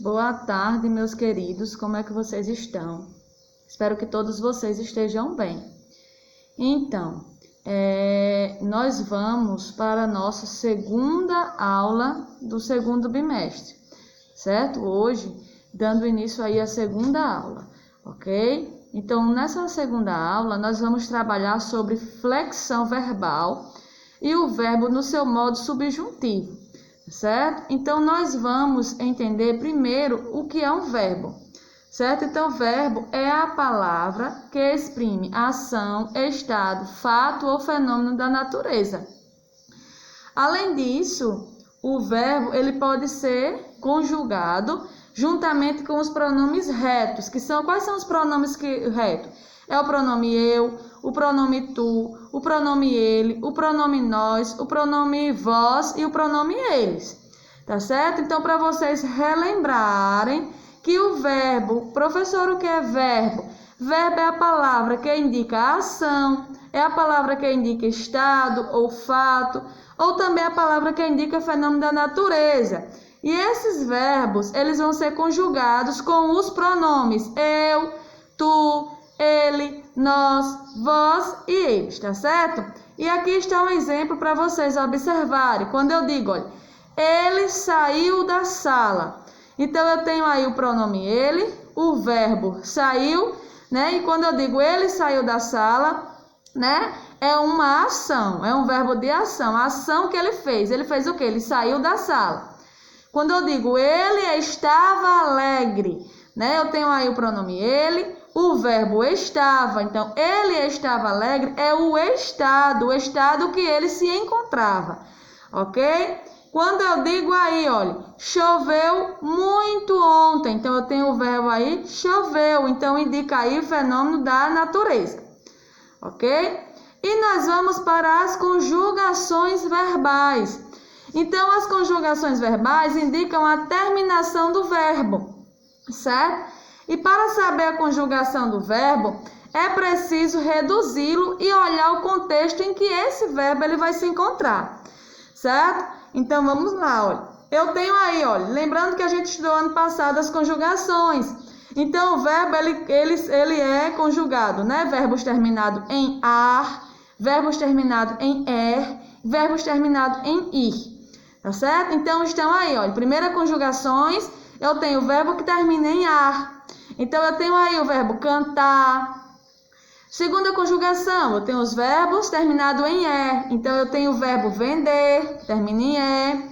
Boa tarde, meus queridos, como é que vocês estão? Espero que todos vocês estejam bem. Então, nós vamos para a nossa segunda aula do segundo bimestre, certo? Hoje, dando início aí à segunda aula, ok? Então, nessa segunda aula, nós vamos trabalhar sobre flexão verbal e o verbo no seu modo subjuntivo, certo? Então, nós vamos entender primeiro o que é um verbo, certo? Então, verbo é a palavra que exprime ação, estado, fato ou fenômeno da natureza. Além disso, o verbo ele pode ser conjugado juntamente com os pronomes retos, que são quais são os pronomes retos? É o pronome eu, o pronome tu, o pronome ele, o pronome nós, o pronome vós e o pronome eles. Tá certo? Então, para vocês relembrarem que o verbo, professor, o que é verbo? Verbo é a palavra que indica a ação, é a palavra que indica estado ou fato, ou também a palavra que indica fenômeno da natureza. E esses verbos, eles vão ser conjugados com os pronomes eu, tu, ele, nós, vós e eles, tá certo? E aqui está um exemplo para vocês observarem. Quando eu digo, olha, ele saiu da sala. Então, eu tenho aí o pronome ele, o verbo saiu, né? E quando eu digo ele saiu da sala, né? É uma ação, é um verbo de ação. A ação que ele fez o quê? Ele saiu da sala. Quando eu digo ele estava alegre, né? Eu tenho aí o pronome ele, o verbo estava. Então, ele estava alegre é o estado que ele se encontrava, ok? Quando eu digo aí, olha, choveu muito ontem. Então, eu tenho o verbo aí, choveu. Então, indica aí o fenômeno da natureza, ok? E nós vamos para as conjugações verbais. Então, as conjugações verbais indicam a terminação do verbo, certo? E para saber a conjugação do verbo, é preciso reduzi-lo e olhar o contexto em que esse verbo ele vai se encontrar, certo? Então, vamos lá, olha. Eu tenho aí, olha, lembrando que a gente estudou ano passado as conjugações. Então, o verbo, ele é conjugado, né? Verbos terminados em ar, verbos terminados em er, verbos terminados em ir. Tá certo? Então, estão aí, olha, primeira conjugações, eu tenho o verbo que termina em ar. Então, eu tenho aí o verbo cantar. Segunda conjugação, eu tenho os verbos terminados em er. Então, eu tenho o verbo vender, que termina em er.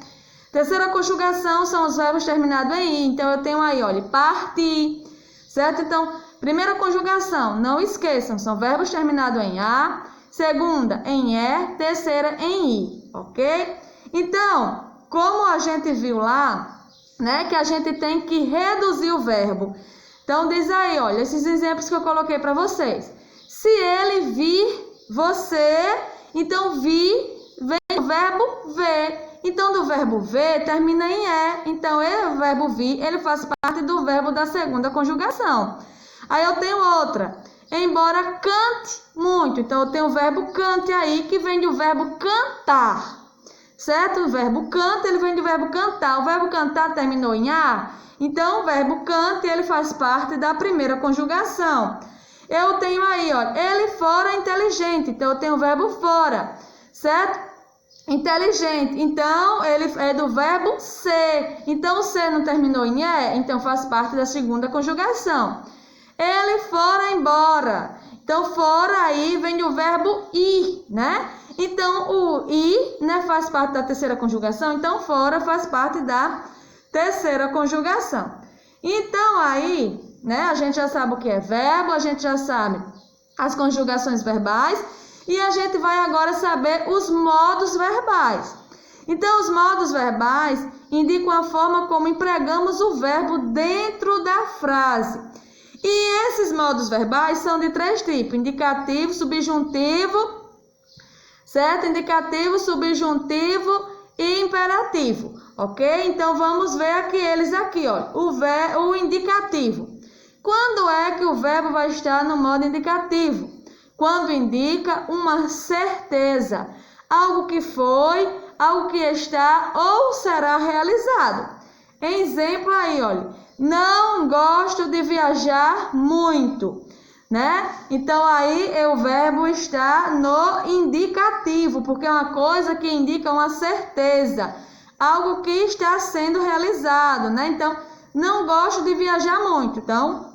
Terceira conjugação são os verbos terminados em i. Então, eu tenho aí, olha, partir. Certo? Então, primeira conjugação, não esqueçam, são verbos terminados em a. Segunda, em er. Terceira, em i. Ok? Então, como a gente viu lá, né, que a gente tem que reduzir o verbo. Então, diz aí, olha, esses exemplos que eu coloquei para vocês. Se ele vir você, então vir vem o verbo ver. Então, do verbo ver termina em é. Então, o verbo vir, ele faz parte do verbo da segunda conjugação. Aí eu tenho outra. Embora cante muito. Então, eu tenho o verbo cante aí, que vem do verbo cantar. Certo? O verbo canta, ele vem do verbo cantar. O verbo cantar terminou em a. Então, o verbo canta, ele faz parte da primeira conjugação. Eu tenho aí, ó, ele fora inteligente. Então, eu tenho o verbo fora. Certo? Inteligente. Então, ele é do verbo ser. Então, o ser não terminou em é. Então, faz parte da segunda conjugação. Ele fora embora. Então, fora aí vem do verbo ir, né? Então, o ir, né, faz parte da terceira conjugação. Então, fora faz parte da terceira conjugação. Então, aí, né, a gente já sabe o que é verbo, a gente já sabe as conjugações verbais e a gente vai agora saber os modos verbais. Então, os modos verbais indicam a forma como empregamos o verbo dentro da frase. E esses modos verbais são de três tipos: indicativo, subjuntivo, certo? Indicativo, subjuntivo e imperativo, ok? Então, vamos ver aqui eles aqui, ó. O indicativo. Quando é que o verbo vai estar no modo indicativo? Quando indica uma certeza, algo que foi, algo que está ou será realizado. Exemplo aí, olha. Não gosto de viajar muito, né? Então aí o verbo está no indicativo, porque é uma coisa que indica uma certeza, algo que está sendo realizado, né? Então, não gosto de viajar muito. Então,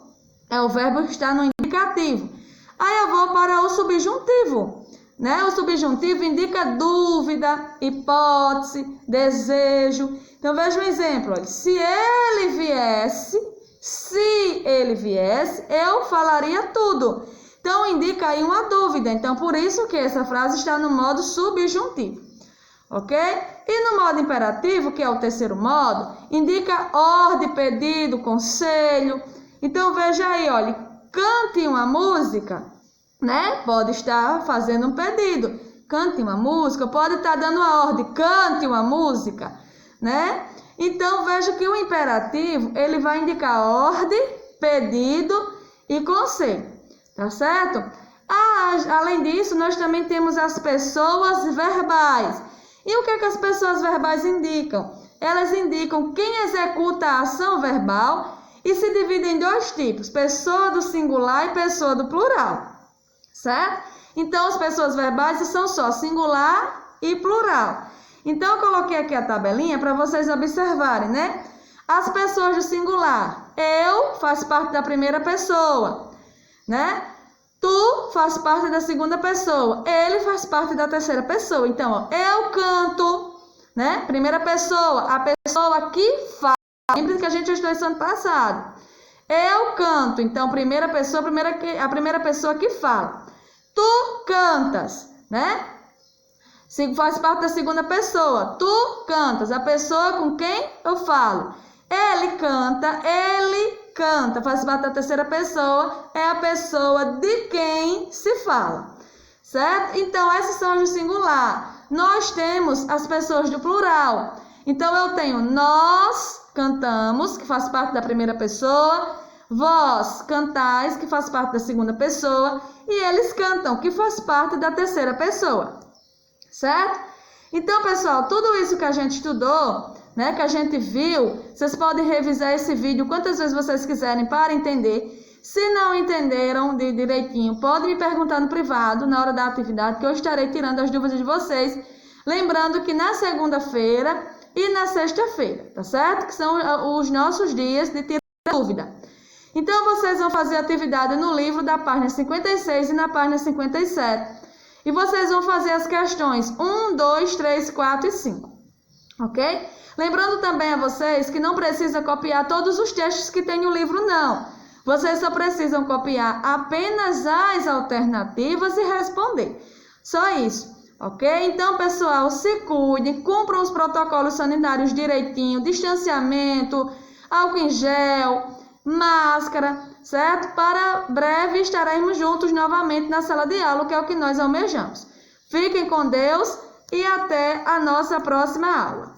o verbo está no indicativo. Aí eu vou para o subjuntivo, né? O subjuntivo indica dúvida, hipótese, desejo. Então, veja um exemplo. Olha. Se ele viesse, eu falaria tudo. Então, indica aí uma dúvida. Então, por isso que essa frase está no modo subjuntivo. Ok? E no modo imperativo, que é o terceiro modo, indica ordem, pedido, conselho. Então, veja aí, olha, cante uma música, né? Pode estar fazendo um pedido. Cante uma música, pode estar dando a ordem, cante uma música, né? Então, veja que o imperativo, ele vai indicar ordem, pedido e conselho, tá certo? Além disso, nós também temos as pessoas verbais. E o que é que as pessoas verbais indicam? Elas indicam quem executa a ação verbal e se dividem em dois tipos, pessoa do singular e pessoa do plural, certo? Então, as pessoas verbais são só singular e plural. Então, eu coloquei aqui a tabelinha para vocês observarem, né? As pessoas do singular, eu faz parte da primeira pessoa, né? Tu faz parte da segunda pessoa, ele faz parte da terceira pessoa. Então, ó, eu canto, né? Primeira pessoa, a pessoa que fala. Lembra que a gente estudou isso ano passado. Eu canto, então, primeira pessoa, a primeira pessoa que fala. Tu cantas, né? Faz parte da segunda pessoa. Tu cantas, a pessoa com quem eu falo. Ele canta, faz parte da terceira pessoa, é a pessoa de quem se fala, certo? Então, essas são as do singular. Nós temos as pessoas do plural. Então, eu tenho nós cantamos, que faz parte da primeira pessoa, vós cantais, que faz parte da segunda pessoa, e eles cantam, que faz parte da terceira pessoa, certo? Então, pessoal, tudo isso que a gente estudou, né, que a gente viu, vocês podem revisar esse vídeo quantas vezes vocês quiserem para entender. Se não entenderam direitinho, podem me perguntar no privado, na hora da atividade, que eu estarei tirando as dúvidas de vocês. Lembrando que na segunda-feira e na sexta-feira, tá certo? Que são os nossos dias de tirar dúvida. Então, vocês vão fazer a atividade no livro da página 56 e na página 57. E vocês vão fazer as questões 1, 2, 3, 4 e 5. Ok? Lembrando também a vocês que não precisa copiar todos os textos que tem no livro, não. Vocês só precisam copiar apenas as alternativas e responder. Só isso, ok? Então, pessoal, se cuidem, cumpram os protocolos sanitários direitinho, distanciamento, álcool em gel, máscara, certo? Para breve estaremos juntos novamente na sala de aula, que é o que nós almejamos. Fiquem com Deus e até a nossa próxima aula.